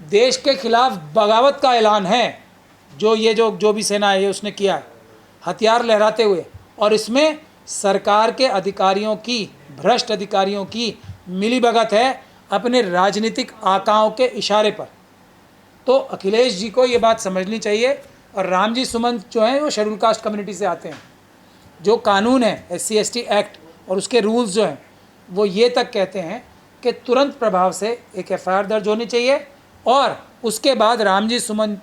देश के खिलाफ बगावत का ऐलान है, जो भी सेना है उसने किया है, हथियार लहराते हुए। और इसमें सरकार के अधिकारियों की, भ्रष्ट अधिकारियों की मिलीभगत है अपने राजनीतिक आकाओं के इशारे पर। तो अखिलेश जी को ये बात समझनी चाहिए। और रामजी सुमंत जो हैं वो शेड्यूल कास्ट कम्युनिटी से आते हैं। जो कानून है SC/ST एक्ट और उसके रूल्स जो हैं वो ये तक कहते हैं कि तुरंत प्रभाव से एक FIR दर्ज होनी चाहिए और उसके बाद रामजी सुमंत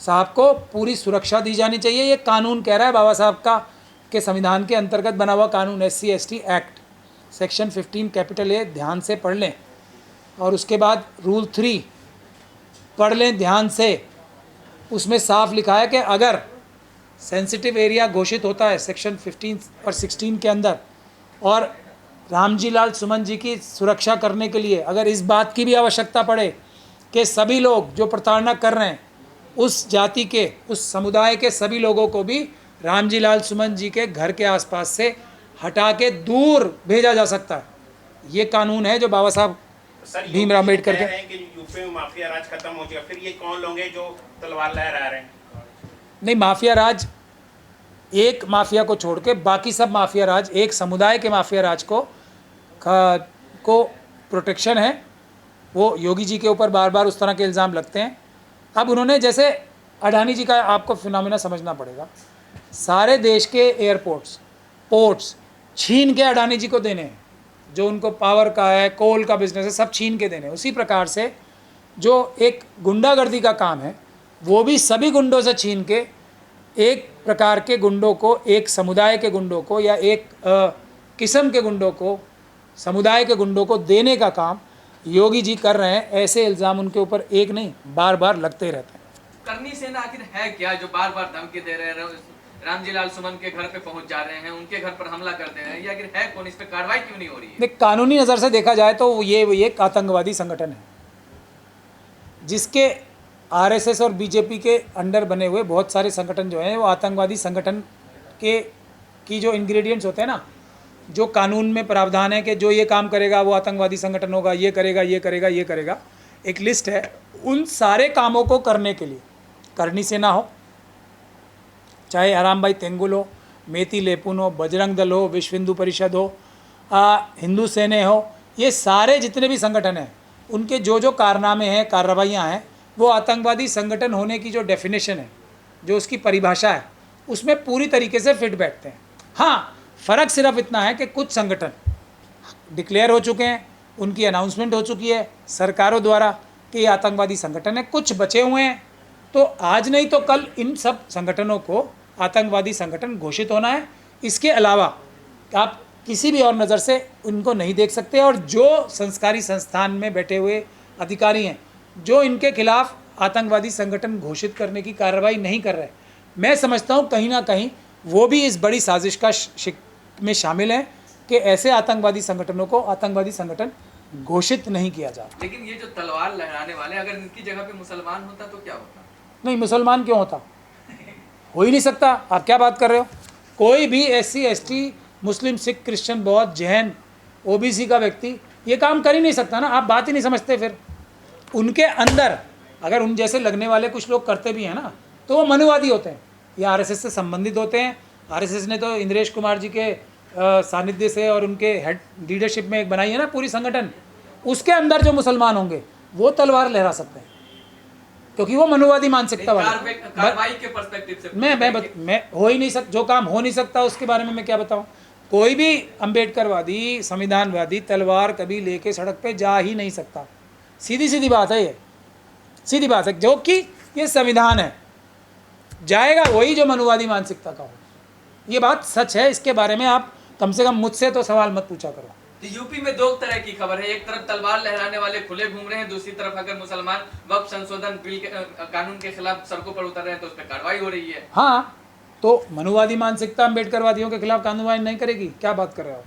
साहब को पूरी सुरक्षा दी जानी चाहिए। ये कानून कह रहा है, बाबा साहब का के संविधान के अंतर्गत बना हुआ कानून SC/ST एक्ट सेक्शन 15 A ध्यान से पढ़ लें। और उसके बाद रूल 3 पढ़ लें ध्यान से। उसमें साफ लिखा है कि अगर सेंसिटिव एरिया घोषित होता है सेक्शन 15 और 16 के अंदर, और रामजी लाल सुमंत जी की सुरक्षा करने के लिए अगर इस बात की भी आवश्यकता पड़े कि सभी लोग जो प्रताड़ना कर रहे हैं उस जाति के, उस समुदाय के सभी लोगों को भी रामजी लाल सुमंत जी के घर के आसपास से हटा के दूर भेजा जा सकता है। ये कानून है जो बाबा साहब भीमराव अम्बेडकर के। यूपी में माफिया राज खत्म हो जाएगा, फिर ये कौन लोग हैं जो तलवार लहरा रहे हैं? नहीं, माफिया राज एक माफिया को छोड़ के बाकी सब माफिया राज, एक समुदाय के माफिया राज को प्रोटेक्शन है। वो योगी जी के ऊपर बार बार उस तरह के इल्ज़ाम लगते हैं। अब उन्होंने, जैसे अडानी जी का आपको फिनोमिना समझना पड़ेगा, सारे देश के एयरपोर्ट्स, पोर्ट्स छीन के अडानी जी को देने हैं। जो उनको पावर का है, कोल का बिजनेस है, सब छीन के देने। उसी प्रकार से जो एक गुंडागर्दी का काम है वो भी सभी गुंडों से छीन के एक प्रकार के गुंडों को, एक समुदाय के गुंडों को या एक किस्म के गुंडों को, समुदाय के गुंडों को देने का काम योगी जी कर रहे हैं। ऐसे इल्ज़ाम उनके ऊपर एक नहीं बार बार लगते रहते हैं। करनी सेना आखिर है क्या जो बार बार धमकी दे रहे हैं, रामजी लाल सुमन के घर पे पहुंच जा रहे हैं, उनके घर पर हमला कर दे रहे हैं, या आखिर है कौन? इस पे कार्रवाई क्यों नहीं हो रही है? देख, कानूनी नज़र से देखा जाए तो ये एक आतंकवादी संगठन है जिसके RSS और BJP के अंडर बने हुए बहुत सारे संगठन जो हैं वो आतंकवादी संगठन की जो इंग्रेडिएंट्स होते हैं ना, जो कानून में प्रावधान है कि जो ये काम करेगा वो आतंकवादी संगठन होगा, ये करेगा, ये करेगा, ये करेगा, एक लिस्ट है। उन सारे कामों को करने के लिए करनी सेना हो, चाहे आराम भाई तेंगुल हो, मेती लेपुन हो, बजरंग दल हो, विश्व हिंदू परिषद हो, हिंदू सेने हो, ये सारे जितने भी संगठन हैं उनके जो कारनामे हैं, कार्रवाइयाँ हैं, वो आतंकवादी संगठन होने की जो डेफिनेशन है, जो उसकी परिभाषा है, उसमें पूरी तरीके से फिट बैठते हैं। हाँ, फ़र्क सिर्फ इतना है कि कुछ संगठन डिक्लेयर हो चुके हैं, उनकी अनाउंसमेंट हो चुकी है सरकारों द्वारा कि ये आतंकवादी संगठन है, कुछ बचे हुए हैं। तो आज नहीं तो कल इन सब संगठनों को आतंकवादी संगठन घोषित होना है। इसके अलावा आप किसी भी और नज़र से उनको नहीं देख सकते। और जो संस्कारी संस्थान में बैठे हुए अधिकारी हैं जो इनके खिलाफ आतंकवादी संगठन घोषित करने की कार्रवाई नहीं कर रहे, मैं समझता हूँ कहीं ना कहीं वो भी इस बड़ी साजिश का में शामिल हैं कि ऐसे आतंकवादी संगठनों को आतंकवादी संगठन घोषित नहीं किया जा। लेकिन ये जो तलवार लहराने वाले, अगर इनकी जगह पे मुसलमान होता तो क्या होता? नहीं, मुसलमान क्यों होता? हो ही नहीं सकता। आप क्या बात कर रहे हो? कोई भी SC/ST, मुस्लिम, सिख, क्रिश्चियन, बौद्ध, जैन, OBC का व्यक्ति ये काम कर ही नहीं सकता ना। आप बात ही नहीं समझते। फिर उनके अंदर अगर उन जैसे लगने वाले कुछ लोग करते भी हैं ना तो वो मनुवादी होते हैं या RSS से संबंधित होते हैं। RSS ने तो इंद्रेश कुमार जी के सानिध्य से और उनके हेड लीडरशिप में एक बनाई है ना पूरी संगठन, उसके अंदर जो मुसलमान होंगे वो तलवार लहरा सकते हैं क्योंकि वो मनुवादी मानसिकता वाले। कार्रवाई के पर्सपेक्टिव से मैं हो ही नहीं सकता, जो काम हो नहीं सकता उसके बारे में मैं क्या बताऊं। कोई भी अम्बेडकरवादी, संविधानवादी तलवार कभी लेके सड़क पे जा ही नहीं सकता। सीधी सीधी बात है, ये सीधी बात है, जो कि ये संविधान है। जाएगा वही जो मनुवादी मानसिकता का हो। ये बात सच है। इसके बारे में आप कम से कम मुझसे तो सवाल मत पूछा करो। तो यूपी में दो तरह की खबर है, एक तरफ तलवार लहराने वाले खुले घूम रहे हैं, दूसरी तरफ अगर मुसलमान वक्फ संशोधन बिल के कानून के खिलाफ सड़कों पर उतर रहे हैं तो उस पर कार्रवाई हो रही है। हाँ, तो मनुवादी मानसिकता अम्बेडकरवादियों के खिलाफ कार्रवाई नहीं करेगी? क्या बात कर रहे हो?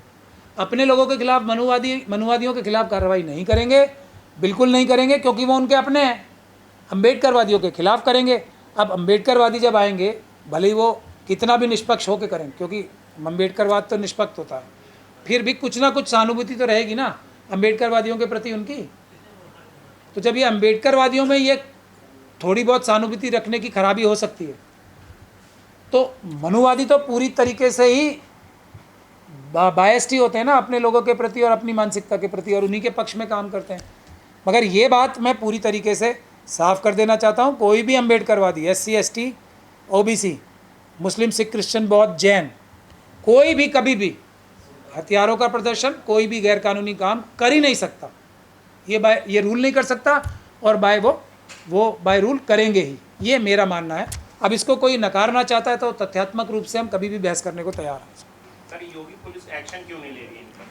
अपने लोगों के खिलाफ मनुवादियों के खिलाफ कार्रवाई नहीं करेंगे, बिल्कुल नहीं करेंगे, क्योंकि वो उनके अपने हैं। अम्बेडकरवादियों के खिलाफ करेंगे। अब अम्बेडकरवादी जब आएंगे, भले ही वो कितना भी निष्पक्ष होकर करें, क्योंकि अम्बेडकरवाद तो निष्पक्ष होता है, फिर भी कुछ ना कुछ सहानुभूति तो रहेगी ना अम्बेडकरवादियों के प्रति उनकी। तो जब ये अम्बेडकरवादियों में ये थोड़ी बहुत सहानुभूति रखने की खराबी हो सकती है, तो मनुवादी तो पूरी तरीके से ही बायस्ड ही होते हैं ना अपने लोगों के प्रति और अपनी मानसिकता के प्रति, और उन्हीं के पक्ष में काम करते हैं। मगर ये बात मैं पूरी तरीके से साफ कर देना चाहता हूँ, कोई भी अम्बेडकरवादी SC ST OBC मुस्लिम सिख क्रिश्चियन बौद्ध जैन कोई भी कभी भी हथियारों का प्रदर्शन, कोई भी गैरकानूनी काम कर ही नहीं सकता। ये रूल नहीं कर सकता, और वो बाय रूल करेंगे ही, ये मेरा मानना है। अब इसको कोई नकारना चाहता है तो तथ्यात्मक रूप से हम कभी भी बहस करने को तैयार हैं। सर, योगी पुलिस एक्शन क्यों नहीं ले रही इन पर?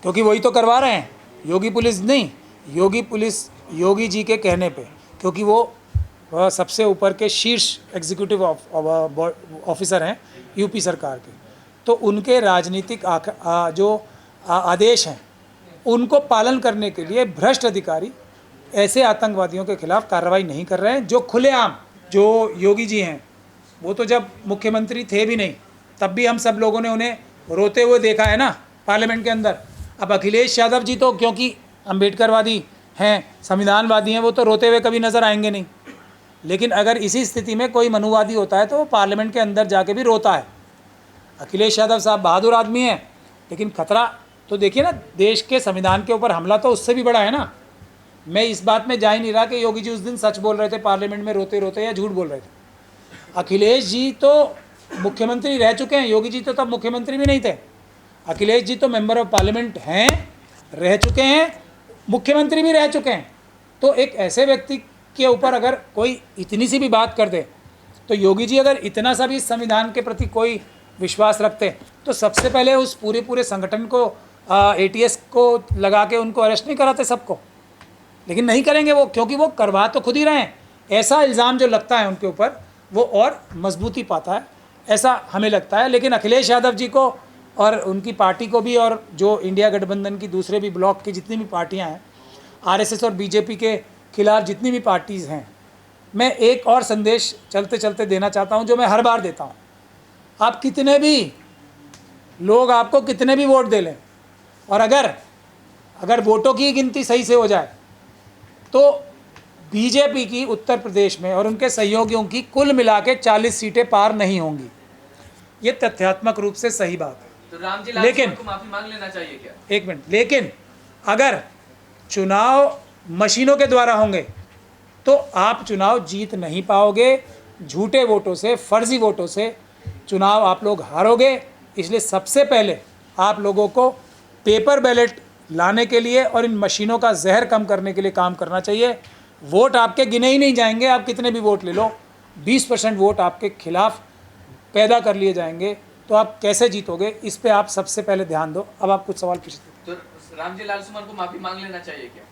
क्योंकि वही तो करवा रहे हैं। योगी पुलिस नहीं, योगी पुलिस योगी जी के कहने पे, क्योंकि वो सबसे ऊपर के शीर्ष एग्जीक्यूटिव ऑफिसर हैं यूपी सरकार के, तो उनके राजनीतिक जो आदेश हैं उनको पालन करने के लिए भ्रष्ट अधिकारी ऐसे आतंकवादियों के खिलाफ कार्रवाई नहीं कर रहे हैं। जो खुलेआम, जो योगी जी हैं, वो तो जब मुख्यमंत्री थे भी नहीं तब भी हम सब लोगों ने उन्हें रोते हुए देखा है ना पार्लियामेंट के अंदर। अब अखिलेश यादव जी तो क्योंकि अम्बेडकरवादी हैं, संविधानवादी हैं, वो तो रोते हुए कभी नज़र आएंगे नहीं। लेकिन अगर इसी स्थिति में कोई मनुवादी होता है तो वो पार्लियामेंट के अंदर जाके भी रोता है। अखिलेश यादव साहब बहादुर आदमी हैं, लेकिन खतरा तो देखिए ना, देश के संविधान के ऊपर हमला तो उससे भी बड़ा है ना। मैं इस बात में जा ही नहीं रहा कि योगी जी उस दिन सच बोल रहे थे पार्लियामेंट में रोते रोते या झूठ बोल रहे थे। अखिलेश जी तो मुख्यमंत्री रह चुके हैं, योगी जी तो तब मुख्यमंत्री भी नहीं थे। अखिलेश जी तो मेंबर ऑफ पार्लियामेंट हैं, रह चुके हैं, मुख्यमंत्री भी रह चुके हैं। तो एक ऐसे व्यक्ति के ऊपर अगर कोई इतनी सी भी बात कर दे, तो योगी जी अगर इतना सा भी संविधान के प्रति कोई विश्वास रखते तो सबसे पहले उस पूरे संगठन को ATS को लगा के उनको अरेस्ट नहीं कराते सबको। लेकिन नहीं करेंगे वो, क्योंकि वो करवा तो खुद ही रहे हैं। ऐसा इल्ज़ाम जो लगता है उनके ऊपर वो और मजबूती पाता है, ऐसा हमें लगता है। लेकिन अखिलेश यादव जी को और उनकी पार्टी को भी, और जो इंडिया गठबंधन की दूसरे भी ब्लॉक की जितनी भी पार्टियां हैं, RSS और BJP के खिलाफ जितनी भी पार्टीज़ हैं, मैं एक और संदेश चलते चलते देना चाहता हूं, जो मैं हर बार देता हूं। आप कितने भी लोग आपको कितने भी वोट दे लें, और अगर वोटों की गिनती सही से हो जाए तो BJP की उत्तर प्रदेश में और उनके सहयोगियों की कुल मिला के 40 सीटें पार नहीं होंगी। ये तथ्यात्मक रूप से सही बात है। तो रामजी लेकिन को माफी मांग लेना चाहिए क्या? एक मिनट, लेकिन अगर चुनाव मशीनों के द्वारा होंगे तो आप चुनाव जीत नहीं पाओगे। झूठे वोटों से, फर्जी वोटों से चुनाव आप लोग हारोगे। इसलिए सबसे पहले आप लोगों को पेपर बैलेट लाने के लिए और इन मशीनों का जहर कम करने के लिए काम करना चाहिए। वोट आपके गिने ही नहीं जाएंगे, आप कितने भी वोट ले लो, 20% वोट आपके खिलाफ पैदा कर लिए जाएंगे, तो आप कैसे जीतोगे? इस पे आप सबसे पहले ध्यान दो। अब आप कुछ सवाल पूछते। तो रामजी लाल सुमन को माफी मांग लेना चाहिए क्या?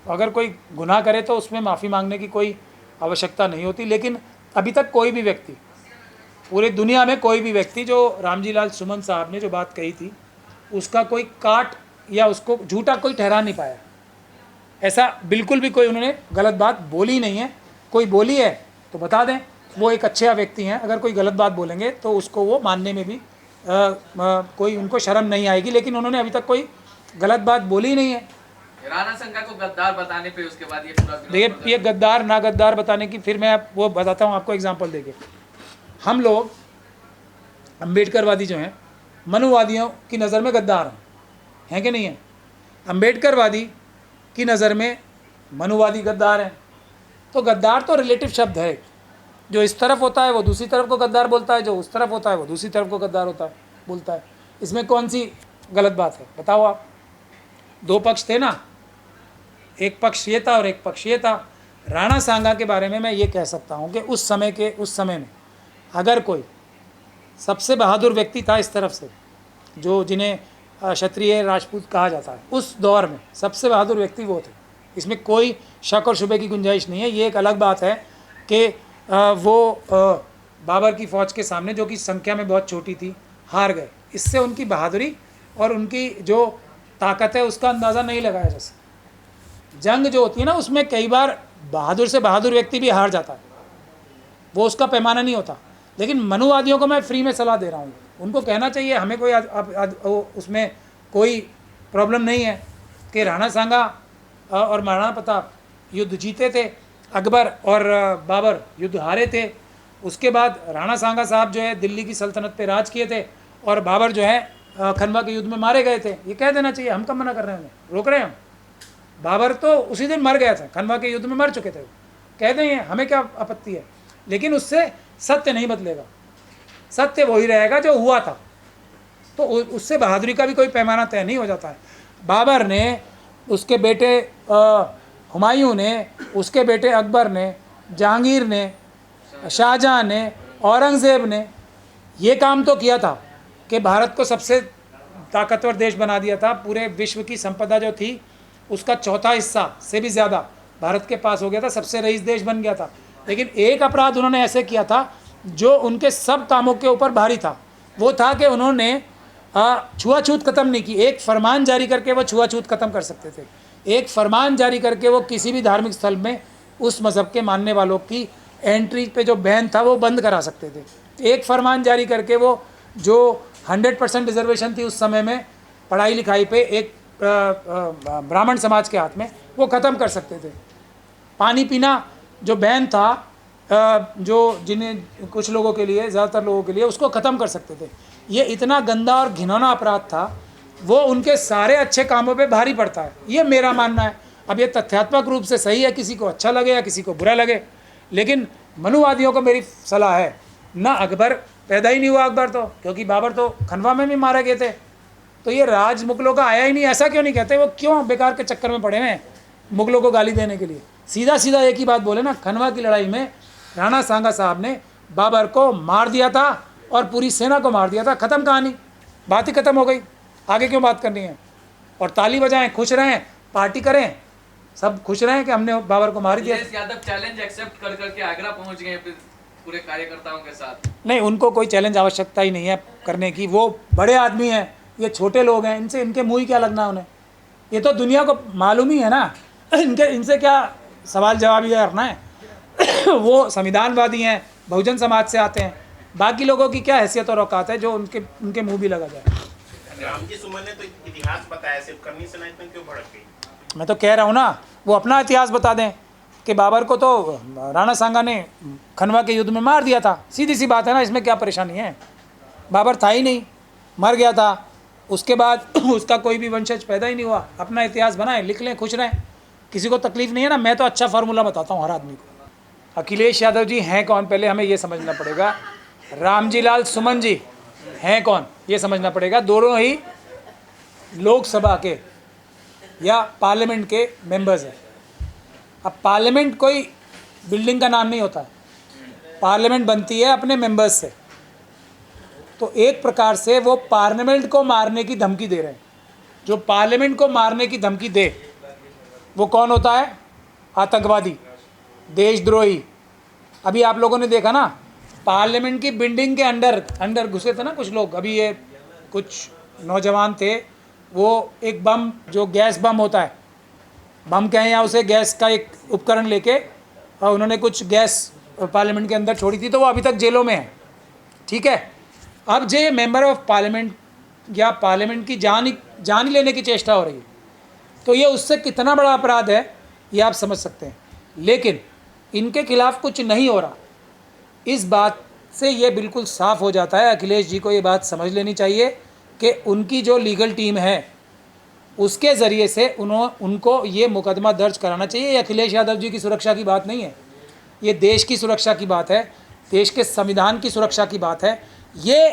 अगर कोई गुनाह करे तो उसमें माफ़ी मांगने की कोई आवश्यकता नहीं होती। लेकिन अभी तक कोई भी व्यक्ति, पूरी दुनिया में कोई भी व्यक्ति, जो रामजी लाल सुमन साहब ने जो बात कही थी उसका कोई काट या उसको झूठा कोई ठहरा नहीं पाया। ऐसा बिल्कुल भी कोई उन्होंने गलत बात बोली नहीं है। कोई बोली है तो बता दें, वो एक अच्छे व्यक्ति हैं। अगर कोई गलत बात बोलेंगे तो उसको वो मानने में भी कोई उनको शर्म नहीं आएगी। लेकिन उन्होंने अभी तक कोई गलत बात बोली नहीं है। राणा संघा को गद्दार बताने पे उसके बाद ये पूरा देखिए, ये गद्दार ना गद्दार बताने की फिर मैं वो बताता हूँ आपको एग्जांपल देके। हम लोग अम्बेडकरवादी जो हैं, मनुवादियों की नज़र में गद्दार हैं कि नहीं हैं? अम्बेडकरवादी की नज़र में मनुवादी गद्दार हैं। तो गद्दार तो रिलेटिव शब्द है। जो इस तरफ होता है वो दूसरी तरफ को गद्दार बोलता है, जो उस तरफ होता है वो दूसरी तरफ को गद्दार बोलता है। इसमें कौन सी गलत बात है बताओ आप? दो पक्ष थे ना, एक पक्ष ये था और एक पक्ष ये था। राणा सांगा के बारे में मैं ये कह सकता हूँ कि उस समय में अगर कोई सबसे बहादुर व्यक्ति था इस तरफ से, जो जिन्हें क्षत्रिय राजपूत कहा जाता है, उस दौर में सबसे बहादुर व्यक्ति वो थे। इसमें कोई शक और शुबे की गुंजाइश नहीं है। ये एक अलग बात है कि वो बाबर की फ़ौज के सामने, जो कि संख्या में बहुत छोटी थी, हार गए। इससे उनकी बहादुरी और उनकी जो ताकत है उसका अंदाज़ा नहीं लगाया जा सकता। जंग जो होती है ना, उसमें कई बार बहादुर से बहादुर व्यक्ति भी हार जाता है, वो उसका पैमाना नहीं होता। लेकिन मनुवादियों को मैं फ्री में सलाह दे रहा हूँ, उनको कहना चाहिए, हमें कोई उसमें कोई प्रॉब्लम नहीं है कि राणा सांगा और महाराणा प्रताप युद्ध जीते थे, अकबर और बाबर युद्ध हारे थे। उसके बाद राणा सांगा साहब जो है दिल्ली की सल्तनत पे राज किए थे और बाबर जो है खनवा के युद्ध में मारे गए थे। ये कह देना चाहिए, हम कब मना कर रहे हैं, रोक रहे हैं हम? बाबर तो उसी दिन मर गया था, खनवा के युद्ध में मर चुके थे, कह दें हमें क्या आपत्ति है। लेकिन उससे सत्य नहीं बदलेगा, सत्य वही रहेगा जो हुआ था। तो उससे बहादुरी का भी कोई पैमाना तय नहीं हो जाता है। बाबर ने, उसके बेटे हुमायूं ने, उसके बेटे अकबर ने, जहांगीर ने, शाहजहां ने, औरंगज़ेब ने ये काम तो किया था कि भारत को सबसे ताकतवर देश बना दिया था। पूरे विश्व की संपदा जो थी उसका चौथा हिस्सा से भी ज़्यादा भारत के पास हो गया था, सबसे रईस देश बन गया था। लेकिन एक अपराध उन्होंने ऐसे किया था जो उनके सब कामों के ऊपर भारी था। वो था कि उन्होंने छुआछूत ख़त्म नहीं की। एक फरमान जारी करके वो छुआछूत ख़त्म कर सकते थे। एक फरमान जारी करके वो किसी भी धार्मिक स्थल में उस मज़हब के मानने वालों की एंट्री पे जो बैन था वो बंद करा सकते थे। एक फरमान जारी करके वो जो 100% रिजर्वेशन थी उस समय में पढ़ाई लिखाई पे एक ब्राह्मण समाज के हाथ में, वो ख़त्म कर सकते थे। पानी पीना जो बैन था जो जिन्हें कुछ लोगों के लिए, ज़्यादातर लोगों के लिए, उसको ख़त्म कर सकते थे। ये इतना गंदा और घिनौना अपराध था, वो उनके सारे अच्छे कामों पे भारी पड़ता है, ये मेरा मानना है। अब ये तथ्यात्मक रूप से सही है, किसी को अच्छा लगे या किसी को बुरा लगे, लेकिन मनुवादियों को मेरी सलाह है, ना अकबर पैदा ही नहीं हुआ अकबर तो, क्योंकि बाबर तो खनवा में भी मारे गए थे, तो ये राज मुगलों का आया ही नहीं। ऐसा क्यों नहीं कहते? वो क्यों बेकार के चक्कर में पड़े हुए हैं मुगलों को गाली देने के लिए? सीधा सीधा एक ही बात बोले ना, खनवा की लड़ाई में राणा सांगा साहब ने बाबर को मार दिया था और पूरी सेना को मार दिया था, ख़त्म कहानी, बात ही ख़त्म हो गई। आगे क्यों बात करनी है? और ताली बजाएं, खुश रहें, पार्टी करें, सब खुश रहें कि हमने बाबर को मार दिया। यादव चैलेंज एक्सेप्ट कर करके आगरा पहुंच गए पूरे कार्यकर्ताओं के साथ। नहीं, उनको कोई चैलेंज आवश्यकता ही नहीं है करने की। वो बड़े आदमी हैं, ये छोटे लोग हैं, इनसे इनके मुँह ही क्या लगना उन्हें? ये तो दुनिया को मालूम ही है ना, इनसे क्या सवाल जवाब ही करना है। वो संविधानवादी हैं, बहुजन समाज से आते हैं, बाकी लोगों की क्या हैसियत और औकात है जो उनके मुंह भी लगा जाए। रामजी सुमन ने तो इतिहास बताया, सिर्फ करनी से नहीं, क्यों भड़क गई? मैं तो कह रहा हूँ ना, वो अपना इतिहास बता दें कि बाबर को तो राणा सांगा ने खनवा के युद्ध में मार दिया था, सीधी सी बात है ना, इसमें क्या परेशानी है? बाबर था ही नहीं, मर गया था, उसके बाद उसका कोई भी वंशज पैदा ही नहीं हुआ। अपना इतिहास बनाएं, लिख लें, खुश रहें, किसी को तकलीफ़ नहीं है ना। मैं तो अच्छा फार्मूला बताता हूँ हर आदमी को। अखिलेश यादव जी हैं कौन, पहले हमें ये समझना पड़ेगा। रामजी लाल सुमन जी हैं कौन, ये समझना पड़ेगा। दोनों ही लोकसभा के या पार्लियामेंट के मेंबर्स हैं। अब पार्लियामेंट कोई बिल्डिंग का नाम नहीं होता है, पार्लियामेंट बनती है अपने मेंबर्स से। तो एक प्रकार से वो पार्लियामेंट को मारने की धमकी दे रहे हैं। जो पार्लियामेंट को मारने की धमकी दे वो कौन होता है? आतंकवादी, देशद्रोही। अभी आप लोगों ने देखा ना, पार्लियामेंट की बिल्डिंग के अंदर घुसे थे ना कुछ लोग। अभी ये कुछ नौजवान थे, वो एक बम, जो गैस बम होता है, बम कहें या उसे, गैस का एक उपकरण लेके और उन्होंने कुछ गैस पार्लियामेंट के अंदर छोड़ी थी, तो वो अभी तक जेलों में है। ठीक है, अब जो मेंबर ऑफ पार्लियामेंट या पार्लियामेंट की जान ही लेने की चेष्टा हो रही है, तो ये उससे कितना बड़ा अपराध है ये आप समझ सकते हैं। लेकिन इनके खिलाफ कुछ नहीं हो रहा, इस बात से ये बिल्कुल साफ़ हो जाता है। अखिलेश जी को ये बात समझ लेनी चाहिए कि उनकी जो लीगल टीम है उसके ज़रिए से उनको ये मुकदमा दर्ज कराना चाहिए। ये अखिलेश यादव जी की सुरक्षा की बात नहीं है, ये देश की सुरक्षा की बात है, देश के संविधान की सुरक्षा की बात है। ये